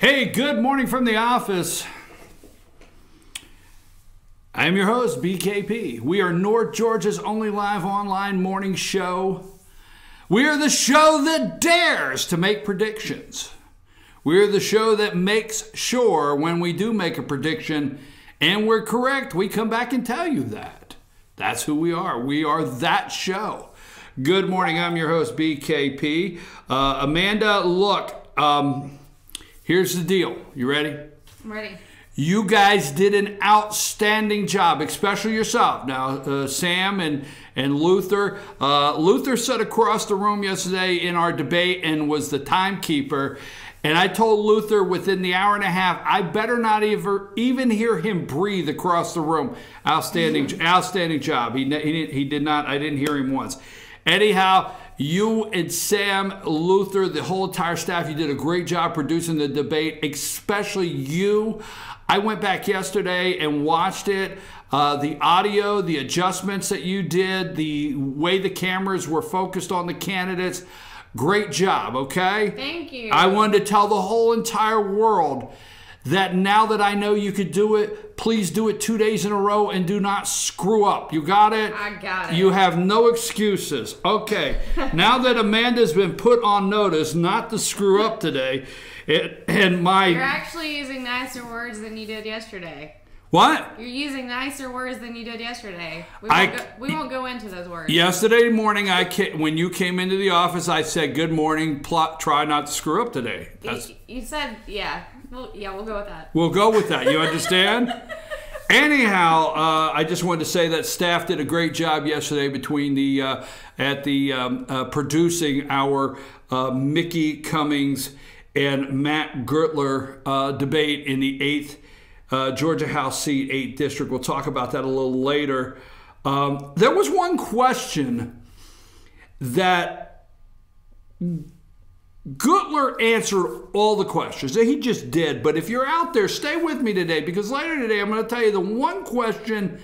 Hey, good morning from the office. I am your host, BKP. We are North Georgia's only live online morning show. We are the show that dares to make predictions. We are the show that makes sure when we do make a prediction and we're correct, we come back and tell you that. That's who we are. We are that show. Good morning. I'm your host, BKP. Amanda, look, here's the deal. You ready? I'm ready. You guys did an outstanding job, especially yourself. Now, Sam and Luther. Luther sat across the room yesterday in our debate and was the timekeeper. And I told Luther within the hour and a half, I better not even hear him breathe across the room. Outstanding, outstanding job. He did not. I didn't hear him once. Anyhow, you and Sam, Luther, the whole entire staff, you did a great job producing the debate, especially you. I went back yesterday and watched it. The audio, the adjustments that you did, the way the cameras were focused on the candidates. Great job, okay? Thank you. I wanted to tell the whole entire world that now that I know you could do it, please do it 2 days in a row and do not screw up. You got it? I got it. You have no excuses. Okay, now that Amanda's been put on notice not to screw up today, You're actually using nicer words than you did yesterday. What? You're using nicer words than you did yesterday. We won't go into those words. Yesterday morning, when you came into the office, I said, good morning, try not to screw up today. You said, yeah. We'll go with that. We'll go with that. You understand? Anyhow, I just wanted to say that staff did a great job yesterday between producing our Mickey Cummings and Matt Gertler debate in the 8th Georgia House seat, 8th District. We'll talk about that a little later. There was one question that Gertler answered all the questions. He just did. But if you're out there, stay with me today, because later today I'm going to tell you the one question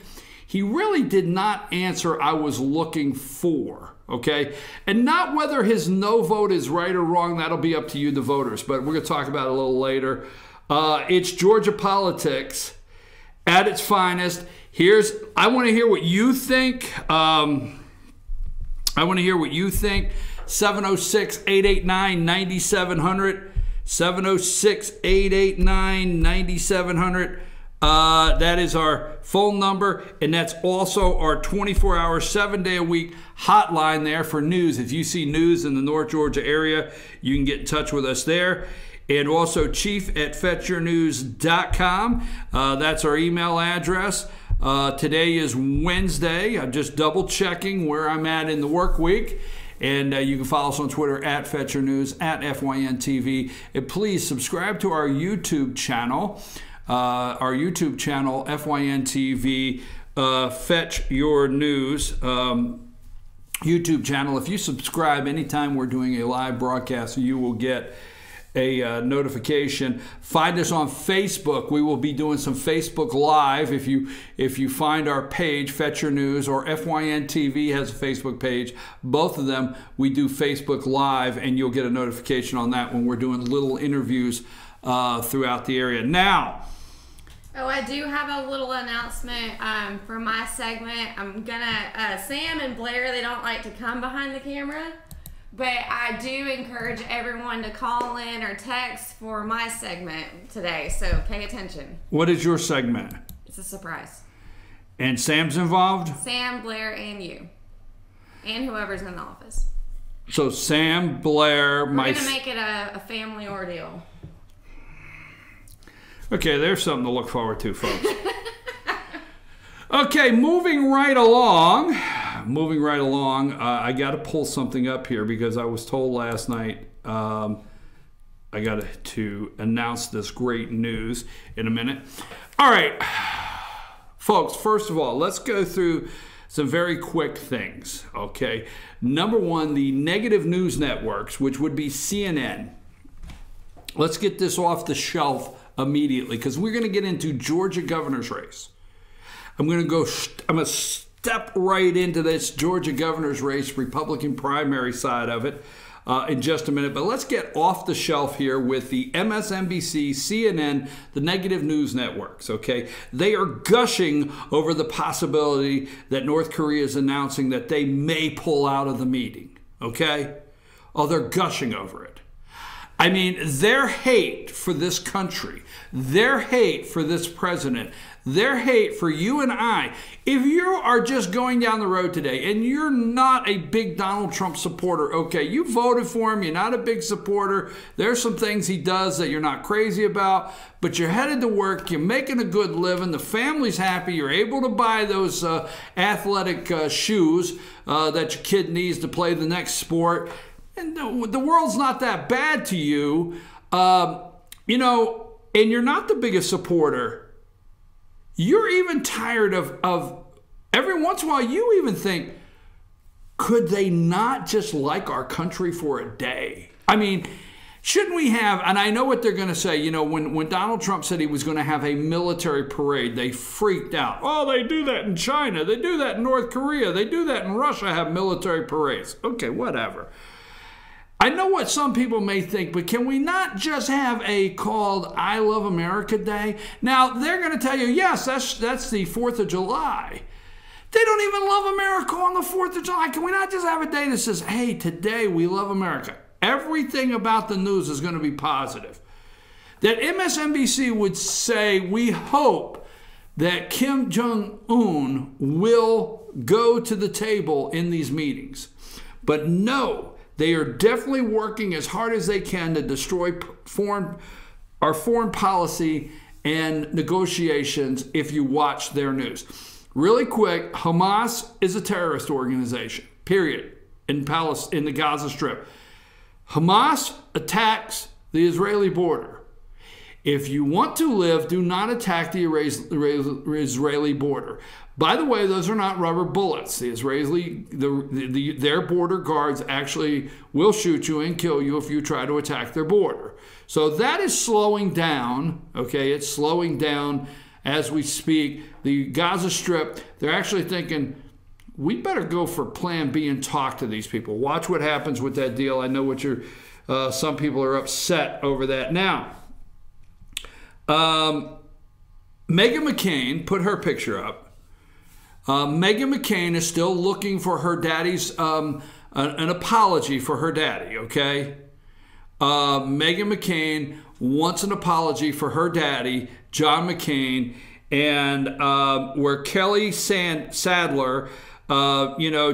he really did not answer I was looking for. Okay? And not whether his no vote is right or wrong. That'll be up to you, the voters. But we're going to talk about it a little later. It's Georgia politics at its finest. I want to hear what you think. 706-889-9700. 706-889-9700. That is our phone number, and that's also our 24-hour, 7-day-a-week hotline there for news. If you see news in the North Georgia area, you can get in touch with us there. And also chief@fetchyournews.com. That's our email address. Today is Wednesday. I'm just double checking where I'm at in the work week. And you can follow us on Twitter @FetchYourNews, @FYNTV. And please subscribe to our YouTube channel. FYNTV, Fetch Your News YouTube channel. If you subscribe anytime we're doing a live broadcast, you will get a notification. Find us on Facebook. We will be doing some Facebook Live. If you find our page, Fetch Your News, or FYNTV has a Facebook page, both of them, we do Facebook Live, and you'll get a notification on that when we're doing little interviews throughout the area. Now, I do have a little announcement for my segment. I'm gonna Sam and Blair, they don't like to come behind the camera. But I do encourage everyone to call in or text for my segment today, so pay attention. What is your segment? It's a surprise. And Sam's involved? Sam, Blair, and you. And whoever's in the office. So Sam, Blair, We're going to make it a family ordeal. Okay, there's something to look forward to, folks. Okay, moving right along. I got to pull something up here because I was told last night I got to announce this great news in a minute. All right, folks, first of all, let's go through some very quick things, okay? Number one, the negative news networks, which would be CNN. Let's get this off the shelf immediately because we're going to get into Georgia governor's race. I'm going to step right into this Georgia governor's race, Republican primary side of it. in just a minute. But let's get off the shelf here with the MSNBC, CNN, the negative news networks, okay? They are gushing over the possibility that North Korea is announcing that they may pull out of the meeting, okay? Oh, they're gushing over it. I mean, their hate for this country, their hate for this president, their hate for you and I. If you are just going down the road today and you're not a big Donald Trump supporter, okay, you voted for him, you're not a big supporter, there's some things he does that you're not crazy about, but you're headed to work, you're making a good living, the family's happy, you're able to buy those athletic shoes that your kid needs to play the next sport, and the world's not that bad to you, you know, and you're not the biggest supporter. You're even tired of every once in a while, you even think, could they not just like our country for a day? I mean, shouldn't we have, and I know what they're going to say, you know, when Donald Trump said he was going to have a military parade, they freaked out. Oh, they do that in China. They do that in North Korea. They do that in Russia, have military parades. Okay, whatever. I know what some people may think, but can we not just have a called I Love America Day? Now, they're going to tell you, yes, that's the 4th of July. They don't even love America on the 4th of July. Can we not just have a day that says, hey, today we love America? Everything about the news is going to be positive. That MSNBC would say, we hope that Kim Jong-un will go to the table in these meetings. But no, they are definitely working as hard as they can to destroy our foreign policy and negotiations if you watch their news. Really quick, Hamas is a terrorist organization, period, in the Gaza Strip. Hamas attacks the Israeli border. If you want to live, do not attack the Israeli border. By the way, those are not rubber bullets. The their border guards actually will shoot you and kill you if you try to attack their border. So that is slowing down, okay? It's slowing down as we speak. The Gaza Strip, they're actually thinking, we better go for plan B and talk to these people. Watch what happens with that deal. I know what some people are upset over that. Now, Meghan McCain put her picture up. Meghan McCain is still looking for her daddy's, an apology for her daddy, okay? Meghan McCain wants an apology for her daddy, John McCain, and where Kelly Sadler, you know,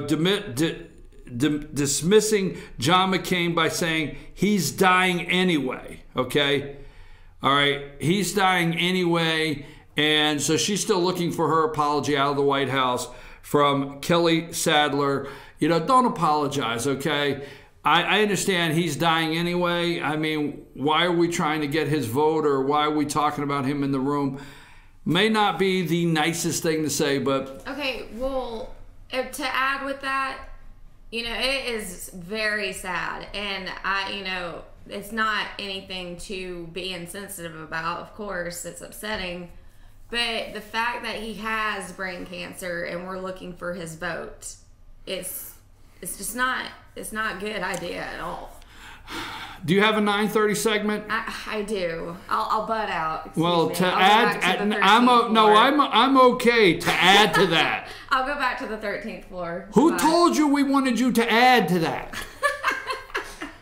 dismissing John McCain by saying he's dying anyway, okay? All right, he's dying anyway. And so she's still looking for her apology out of the White House from Kelly Sadler. You know, don't apologize, okay? I understand he's dying anyway. I mean, why are we trying to get his vote, or why are we talking about him in the room? May not be the nicest thing to say, but... Okay, well, to add with that, you know, it is very sad. And you know, it's not anything to be insensitive about. Of course, it's upsetting. But the fact that he has brain cancer and we're looking for his vote, it's just not, it's not a good idea at all. Do you have a 9:30 segment? I do. I'll butt out. Well, to add, I'm okay to add to that. I'll go back to the 13th floor. Who told you we wanted you to add to that?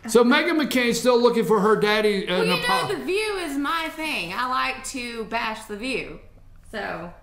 So Meghan McCain's still looking for her daddy. Well, you know, The View is my thing. I like to bash The View. So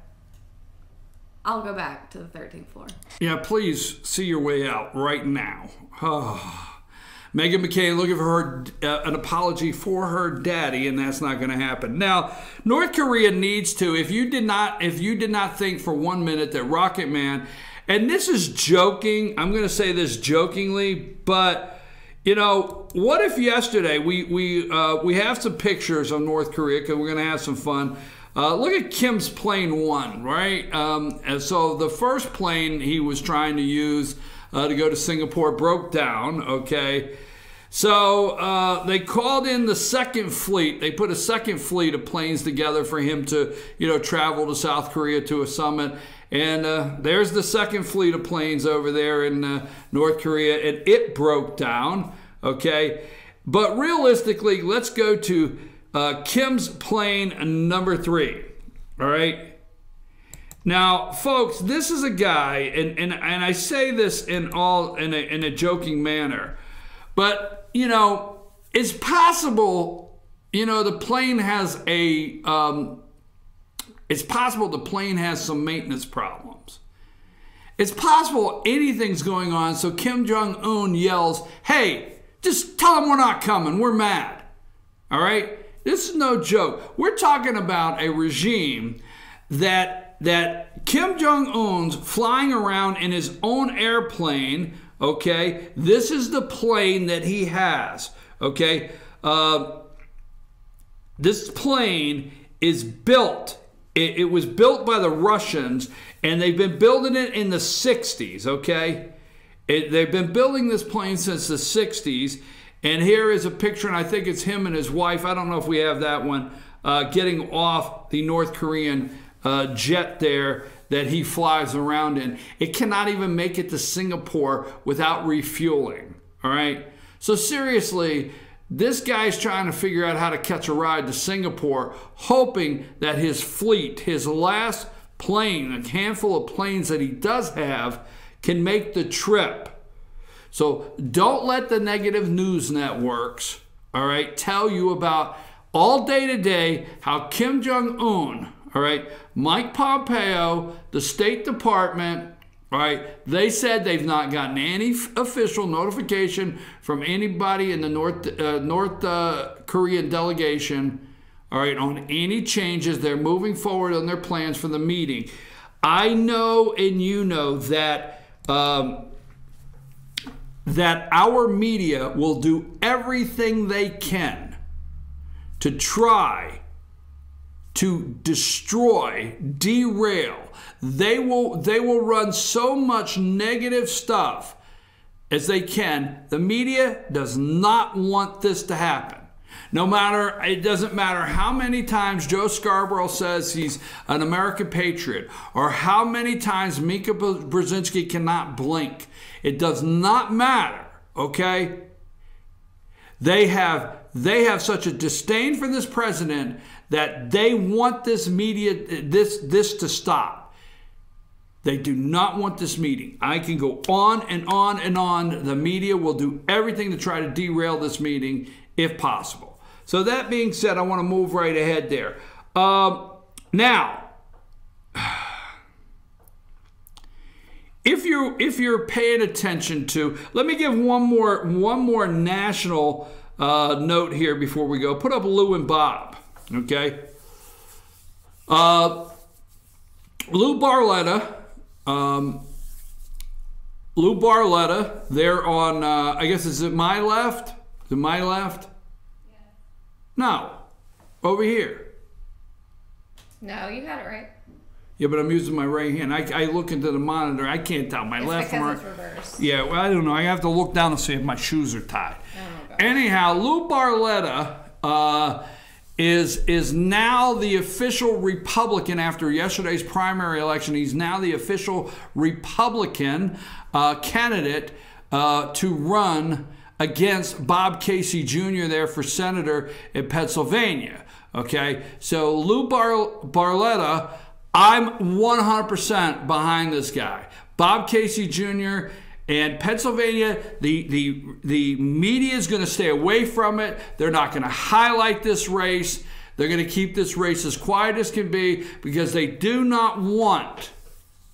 I'll go back to the 13th floor. Yeah, please see your way out right now. Meghan McCain looking for her an apology for her daddy, and that's not going to happen. Now, North Korea needs to. If you did not think for 1 minute that Rocket Man, and this is joking. I'm going to say this jokingly, but. You know, what if yesterday we have some pictures of North Korea because we're going to have some fun. Look at Kim's plane 1, right? And so the first plane he was trying to use to go to Singapore broke down, okay? So they called in the second fleet. They put a second fleet of planes together for him to, you know, travel to South Korea to a summit. And there's the second fleet of planes over there in North Korea, and it broke down. okay? But realistically, let's go to Kim's plane number 3, all right? Now, folks, this is a guy, and I say this in a joking manner, but, you know, it's possible, you know, the plane has it's possible the plane has some maintenance problems. It's possible anything's going on, so Kim Jong-un yells, hey, just tell them we're not coming, we're mad. All right? This is no joke. We're talking about a regime that Kim Jong-un's flying around in his own airplane, okay? This is the plane that he has, okay? This plane is built. It was built by the Russians, and they've been building it in the 60s, okay? They've been building this plane since the 60s, and here is a picture, and I think it's him and his wife. I don't know if we have that one, getting off the North Korean jet there that he flies around in. It cannot even make it to Singapore without refueling, all right? So seriously, this guy's trying to figure out how to catch a ride to Singapore, hoping that his fleet, his last plane, a handful of planes that he does have, can make the trip. So don't let the negative news networks, all right, tell you about all day today how Kim Jong-un, all right, Mike Pompeo, the State Department, all right, they said they've not gotten any official notification from anybody in the North Korean delegation, all right, on any changes. They're moving forward on their plans for the meeting. I know and you know that that our media will do everything they can to try to destroy, derail. They will run so much negative stuff as they can. The media does not want this to happen. No matter, it doesn't matter how many times Joe Scarborough says he's an American patriot, or how many times Mika Brzezinski cannot blink. It does not matter, okay? They have such a disdain for this president that they want this media, this to stop. They do not want this meeting. I can go on and on and on. The media will do everything to try to derail this meeting if possible. So that being said, I want to move right ahead there. Now, if you're paying attention to, let me give one more national note here before we go. Put up Lou and Bob, okay? Lou Barletta. Lou Barletta, they're on, I guess, is it my left? Is it my left? Yeah. No. Over here. No, you got it right. Yeah, but I'm using my right hand. I look into the monitor. I can't tell my left from right. It's reversed. Yeah, well, I don't know. I have to look down to see if my shoes are tied. Oh, gosh. Anyhow, Lou Barletta is now the official Republican after yesterday's primary election. He's now the official Republican candidate to run against Bob Casey Jr. there for senator in Pennsylvania. Okay, so Lou Barletta, I'm 100% behind this guy. Bob Casey Jr. and Pennsylvania, the media is going to stay away from it. They're not going to highlight this race. They're going to keep this race as quiet as can be because they do not want,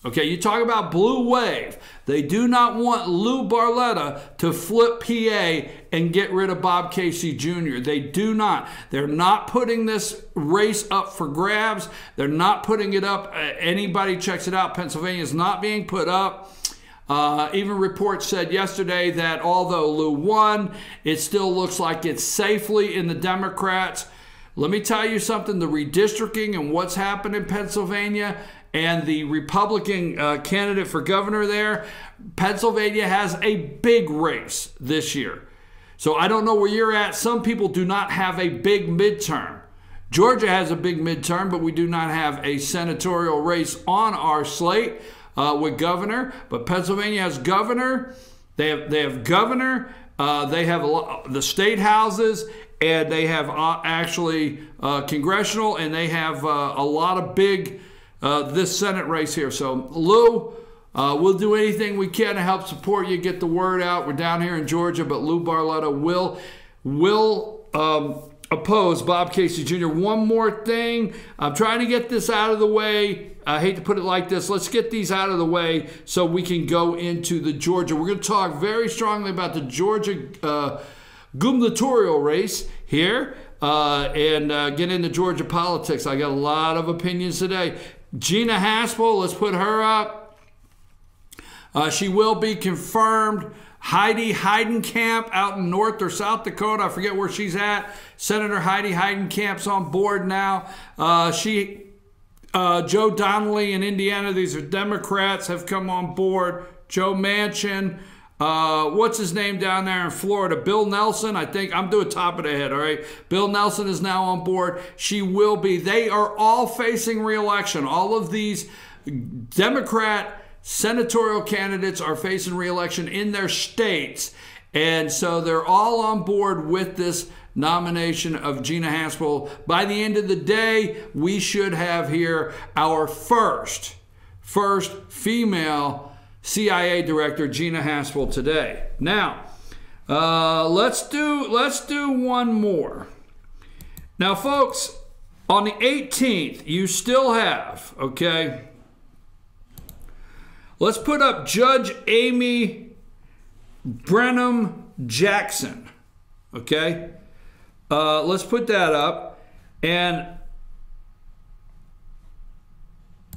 okay, you talk about blue wave. They do not want Lou Barletta to flip PA and get rid of Bob Casey Jr. They do not. They're not putting this race up for grabs. They're not putting it up. Anybody checks it out. Pennsylvania is not being put up. Even reports said yesterday that although Lou won, it still looks like it's safely in the Democrats. Let me tell you something, the redistricting and what's happened in Pennsylvania and the Republican candidate for governor there, Pennsylvania has a big race this year. So I don't know where you're at. Some people do not have a big midterm. Georgia has a big midterm, but we do not have a senatorial race on our slate with governor. But Pennsylvania has governor. They have governor, They have the state houses, and they have actually congressional, and they have a lot of big this Senate race here. So Lou, we'll do anything we can to help support you, get the word out. We're down here in Georgia, but Lou Barletta will oppose Bob Casey Jr. One more thing. I'm trying to get this out of the way. I hate to put it like this. Let's get these out of the way so we can go into the Georgia. We're going to talk very strongly about the Georgia gubernatorial race here and get into Georgia politics. I got a lot of opinions today. Gina Haspel, let's put her up. She will be confirmed. Heidi Heidenkamp out in North or South Dakota, I forget where she's at. Senator Heidi Heidenkamp's on board now. Joe Donnelly in Indiana, these are Democrats, have come on board. Joe Manchin, what's his name down there in Florida? Bill Nelson, I think. I'm doing top of the head, all right? Bill Nelson is now on board. She will be. They are all facing re-election. All of these Democrat senatorial candidates are facing re-election in their states. And so they're all on board with this nomination of Gina Haspel. By the end of the day, we should have here our first female CIA director, Gina Haspel, today. Now, let's do one more. Now, folks, on the 18th, you still have, okay, let's put up Judge Amy Brenham Jackson, okay? Let's put that up. And,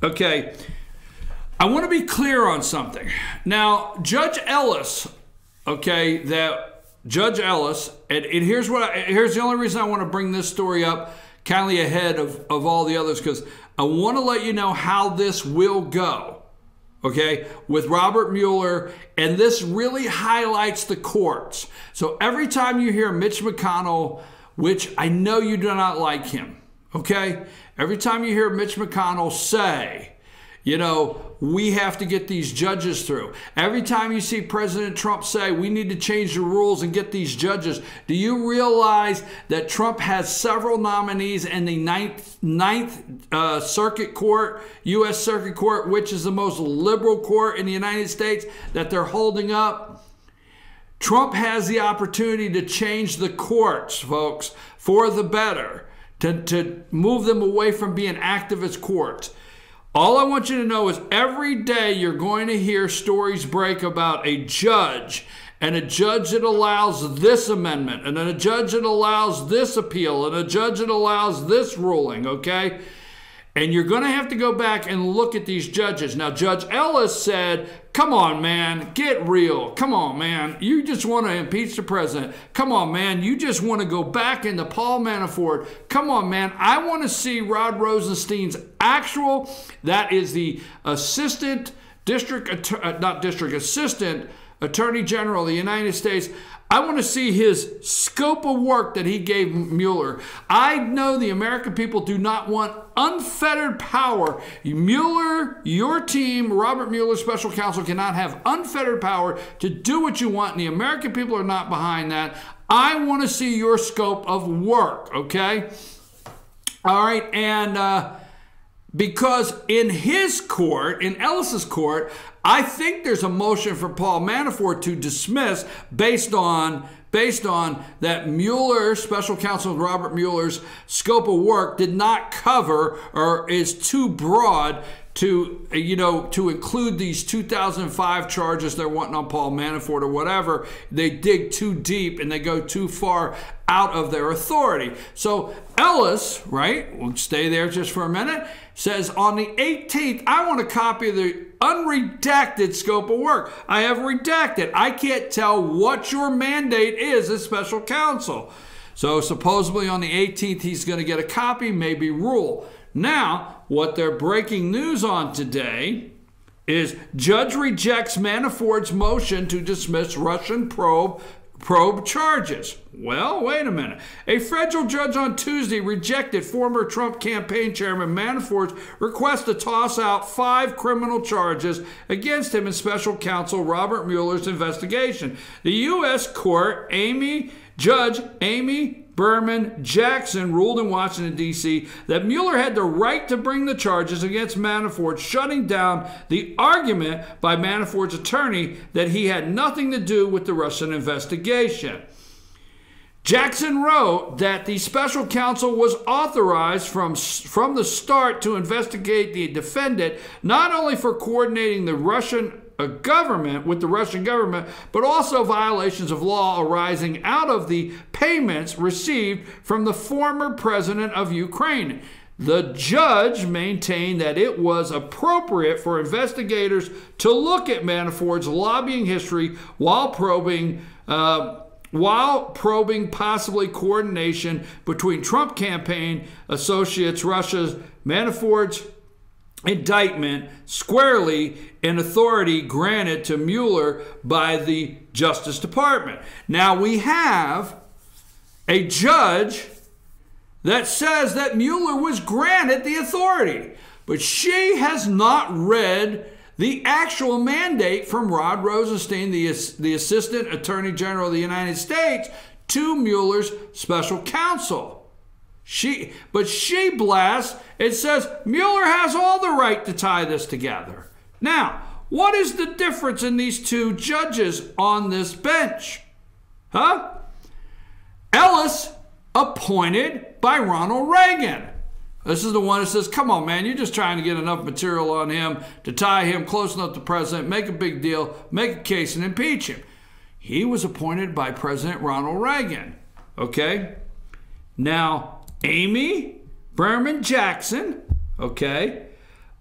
okay, I want to be clear on something. Now, Judge Ellis, okay, Judge Ellis, and here's the only reason I want to bring this story up kind of ahead of all the others, because I want to let you know how this will go, okay, with Robert Mueller, and this really highlights the courts. So every time you hear Mitch McConnell, which I know you do not like him, okay, every time you hear Mitch McConnell say, you know, we have to get these judges through. Every time you see President Trump say we need to change the rules and get these judges, do you realize that Trump has several nominees in the Ninth Circuit Court, U.S. Circuit Court, which is the most liberal court in the United States, that they're holding up? Trump has the opportunity to change the courts, folks, for the better, to move them away from being activist courts. All I want you to know is every day you're going to hear stories break about a judge, and a judge that allows this amendment, and then a judge that allows this appeal, and a judge that allows this ruling, okay? And you're going to have to go back and look at these judges. Now, Judge Ellis said, come on, man, get real. Come on, man. You just want to impeach the president. Come on, man. You just want to go back into Paul Manafort. Come on, man. I want to see Rod Rosenstein's actual, that is the assistant assistant Attorney General of the United States. I want to see his scope of work that he gave Mueller. I know the American people do not want unfettered power. Mueller, your team, Robert Mueller, special counsel, cannot have unfettered power to do what you want, and the American people are not behind that. I want to see your scope of work, okay? All right, and because in his court, in Ellis's court, I think there's a motion for Paul Manafort to dismiss based on that Mueller, special counsel Robert Mueller's scope of work did not cover or is too broad to, to include these 2005 charges they're wanting on Paul Manafort or whatever. They dig too deep and they go too far out of their authority. So Ellis, right, we'll stay there just for a minute, says on the 18th, I want a copy of the unredacted scope of work. I have redacted. I can't tell what your mandate is as special counsel. So supposedly on the 18th, he's going to get a copy, maybe rule. Now, what they're breaking news on today is judge rejects Manafort's motion to dismiss Russian probe probe charges. Well, wait a minute. A federal judge on Tuesday rejected former Trump campaign chairman Manafort's request to toss out 5 criminal charges against him in special counsel Robert Mueller's investigation. The U.S. court, Judge Amy Berman Jackson, ruled in Washington, D.C. that Mueller had the right to bring the charges against Manafort, shutting down the argument by Manafort's attorney that he had nothing to do with the Russian investigation. Jackson wrote that the special counsel was authorized from the start to investigate the defendant, not only for coordinating the Russian government with the Russian government, but also violations of law arising out of the payments received from the former president of Ukraine. The judge maintained that it was appropriate for investigators to look at Manafort's lobbying history while probing possibly coordination between Trump campaign associates Russia's Manafort's indictment squarely in authority granted to Mueller by the Justice Department. Now we have a judge that says that Mueller was granted the authority, but she has not read the actual mandate from Rod Rosenstein, the Assistant Attorney General of the United States, to Mueller's special counsel. But she blasts, it says Mueller has all the right to tie this together. Now, what is the difference in these two judges on this bench? Ellis, appointed by Ronald Reagan. This is the one that says, come on, man, you're just trying to get enough material on him to tie him close enough to the president, make a big deal, make a case, and impeach him. He was appointed by President Ronald Reagan. Okay? Now, Amy Berman Jackson, okay?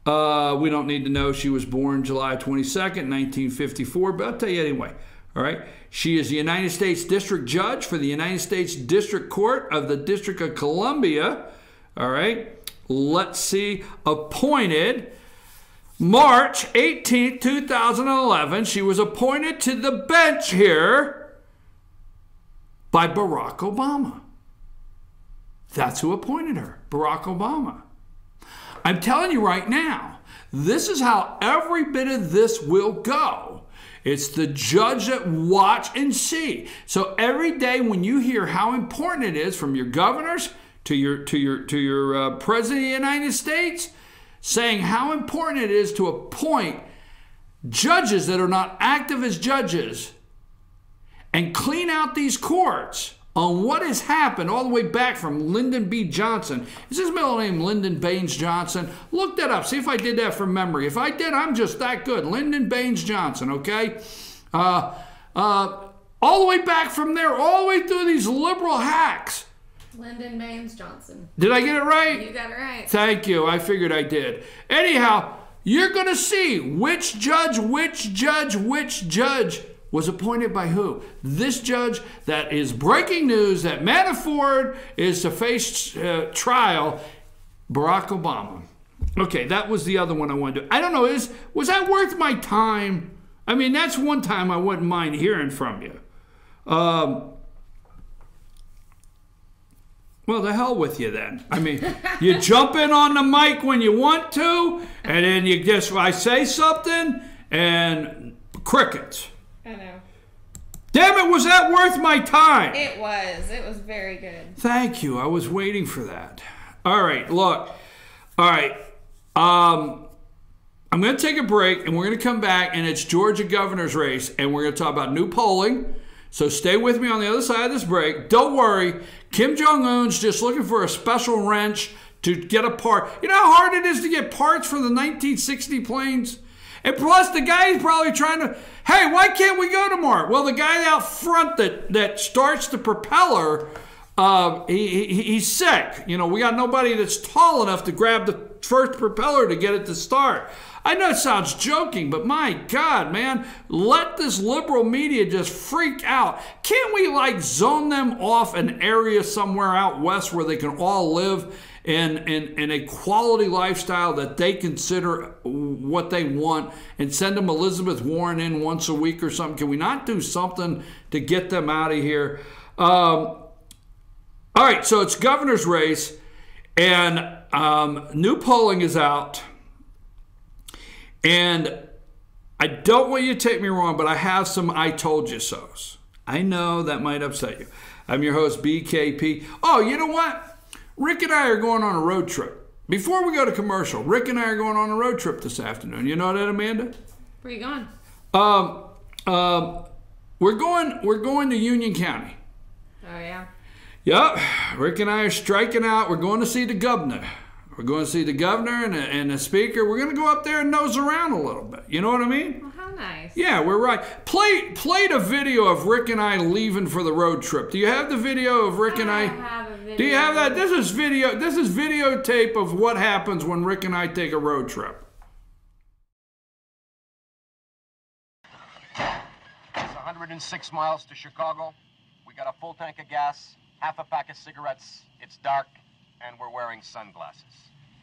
We don't need to know she was born July 22nd, 1954, but I'll tell you anyway. All right? She is the United States District Judge for the United States District Court of the District of Columbia. All right? Let's see. Appointed March 18th, 2011. She was appointed to the bench here by Barack Obama. That's who appointed her, Barack Obama. I'm telling you right now, this is how every bit of this will go. It's the judge that watch and see. So every day when you hear how important it is from your governors to your president of the United States, saying how important it is to appoint judges that are not active as judges and clean out these courts on what has happened all the way back from Lyndon B. Johnson. Is his middle name Lyndon Baines Johnson? Look that up. See if I did that from memory. If I did, I'm just that good. Lyndon Baines Johnson, okay? All the way back from there, all the way through these liberal hacks. Lyndon Baines Johnson. Did I get it right? You got it right. Thank you. I figured I did. Anyhow, you're going to see which judge was appointed by who? This judge that is breaking news that Manafort is to face trial, Barack Obama. Okay, that was the other one I wanted to do. I don't know, was that worth my time? I mean, that's one time I wouldn't mind hearing from you. Well, the hell with you then. I mean, you jump in on the mic when you want to, and then you guess I say something, and crickets. I know. Damn it, was that worth my time? It was. It was very good. Thank you. I was waiting for that. All right, look. All right. I'm going to take a break, and we're going to come back, and it's Georgia governor's race, and we're going to talk about new polling. So stay with me on the other side of this break. Don't worry. Kim Jong-un's just looking for a special wrench to get a part. You know how hard it is to get parts for the 1960 planes? And plus, the guy is probably trying to, hey, why can't we go tomorrow? Well, the guy out front that starts the propeller, he's sick. You know, we got nobody that's tall enough to grab the first propeller to get it to start. I know it sounds joking, but my God, man, let this liberal media just freak out. Can't we, like, zone them off an area somewhere out west where they can all live and a quality lifestyle that they consider what they want, and send them Elizabeth Warren in once a week or something? Can we not do something to get them out of here? All right, so it's governor's race, and new polling is out. And I don't want you to take me wrong, but I have some I told you so's. I know that might upset you. I'm your host, BKP. Oh, you know what? Rick and I are going on a road trip. Before we go to commercial, Rick and I are going on a road trip this afternoon. You know that, Amanda? Where are you going? We're going to Union County. Oh, yeah? Yep. Rick and I are striking out. We're going to see the governor. We're going to see the governor and the speaker. We're going to go up there and nose around a little bit. You know what I mean? Well, how nice. Yeah, we're right. Play the video of Rick and I leaving for the road trip. Do you have the video of Rick and I? I have a video. Do you have that? This is videotape of what happens when Rick and I take a road trip. It's 106 miles to Chicago. We got a full tank of gas, half a pack of cigarettes. It's dark, and we're wearing sunglasses.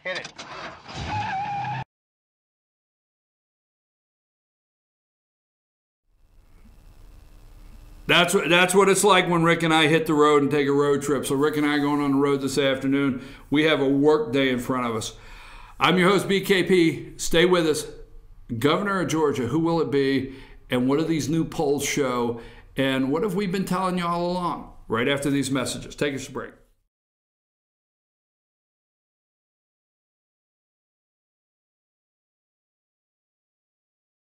Hit it. That's what it's like when Rick and I hit the road and take a road trip. So Rick and I are going on the road this afternoon. We have a work day in front of us. I'm your host, BKP. Stay with us. Governor of Georgia, who will it be? And what do these new polls show? And what have we been telling you all along? Right after these messages. Take us a break.